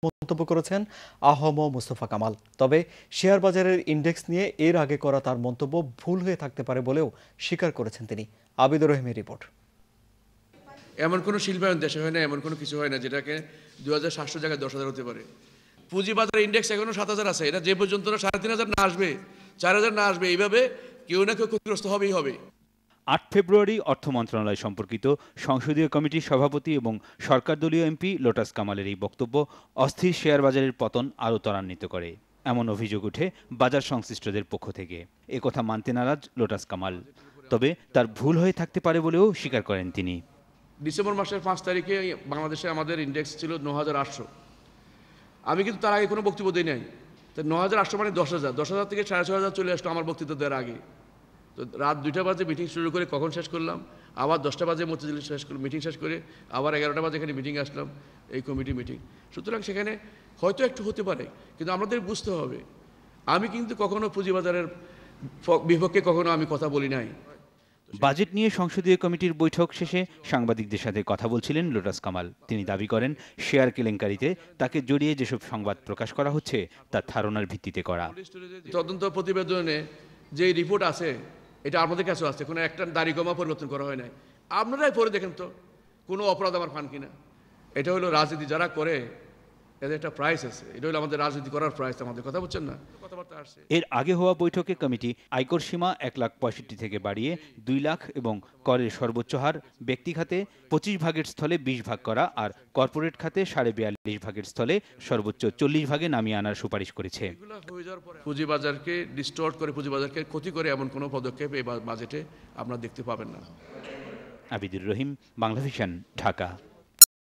মন্তব্য করেছেন আহম মুস্তফা কামাল। তবে শেয়ার বাজারের ইন্ডেক্স নিয়ে এর আগে করা তার মন্তব্য ভুল হয়ে থাকতে পারে বলেও স্বীকার করেছেন তিনি। আবিদুর রহিমের রিপোর্ট। এমন কোনো শিল্পায়ন দেশে হয় না, এমন কোনো কিছু হয় না যেটাকে 2700 জায়গায় 10,000 হতে পারে। পুঁজিবাজার ইন্ডেক্স এখনো 7,000 আছে। এটা যে পর্যন্ত 3,500 না আসবে, 4,000 না আসবে, এইভাবে কেউ না কেউ ক্ষতিগ্রস্ত হবেই হবে। 8 ফেব্রুয়ারি অর্থ মন্ত্রণালয় সম্পর্কিত সংসদীয় কমিটির সভাপতি এবং সরকারদলীয় এমপি লোটাস কামালের এই বক্তব্য অস্থির শেয়ার বাজারের পতন আরও ত্বরান্বিত করে এমন অভিযোগ উঠে বাজার সংশ্লিষ্টদের পক্ষ থেকে। একথা মানতে নারাজ লোটাস কামাল, তবে তার ভুল হয়ে থাকতে পারে বলেও স্বীকার করেন তিনি। ডিসেম্বর মাসের 5 তারিখে বাংলাদেশে আমাদের ইন্ডেক্স ছিল 9,800। আমি কিন্তু তার আগে কোনো বক্তব্য দিই নাই। তো 9,800 মানে 10,000, 10,000 থেকে 6,500 চলে আসলো আমার বক্তৃতা দেওয়ার আগে। তো রাত 2টা বাজে মিটিং শুরু করে কখন শেষ করলাম, আবার 10টা বাজে মতিঝিল শেষ করলাম, মিটিং শেষ করে আবার 11টা বাজে এখানে মিটিং আসলাম, এই কমিটি মিটিং। সুতরাং সেখানে হয়তো একটু হতে পারে, কিন্তু আমাদের বুঝতে হবে আমি কিন্তু কখনো পুঁজিবাজারের বিপক্ষে কখনো আমি কথা বলি নাই। বাজেট নিয়ে সংসদীয় কমিটির বৈঠক শেষে সাংবাদিকদের সাথে কথা বলছিলেন লোটাস কামাল। তিনি দাবি করেন, শেয়ার কেলেঙ্কারিতে তাকে জড়িয়ে যেসব সংবাদ প্রকাশ করা হচ্ছে তা ধারণার ভিত্তিতে করা। তদন্ত প্রতিবেদনে যে রিপোর্ট আছে এটা আমাদের কাছেও আছে, কোনো একটা দাড়িকমা পরিবর্তন করা হয় নাই। আপনারাই পরে দেখেন তো কোনো অপরাধ আমার পান কিনা। এটা হলো রাজনীতি যারা করে এদের একটা প্রাইস আছে, এটা হলো আমাদের রাজনীতি করার প্রাইস। আমাদের কথা বলছেন না, কথাবার্তা আসছে। এর আগে হওয়া বৈঠকে কমিটি আয়কর সীমা 1,65,000 থেকে বাড়িয়ে 2 লাখ এবং করের সর্বোচ্চ হার ব্যক্তি খাতে 25 ভাগের স্থলে 20 ভাগ করা আর কর্পোরেট খাতে 42.5 ভাগের স্থলে সর্বোচ্চ 40 ভাগে নামিয়ে আনার সুপারিশ করেছে। পুঁজিবাজারকে ডিস্টর্ট করে, পুঁজিবাজারকে ক্ষতি করে এমন কোনো পদক্ষেপ এই বাজেটে আপনারা দেখতে পাবেন না। আবিদুর রহিম, বাংলাভিশন, ঢাকা।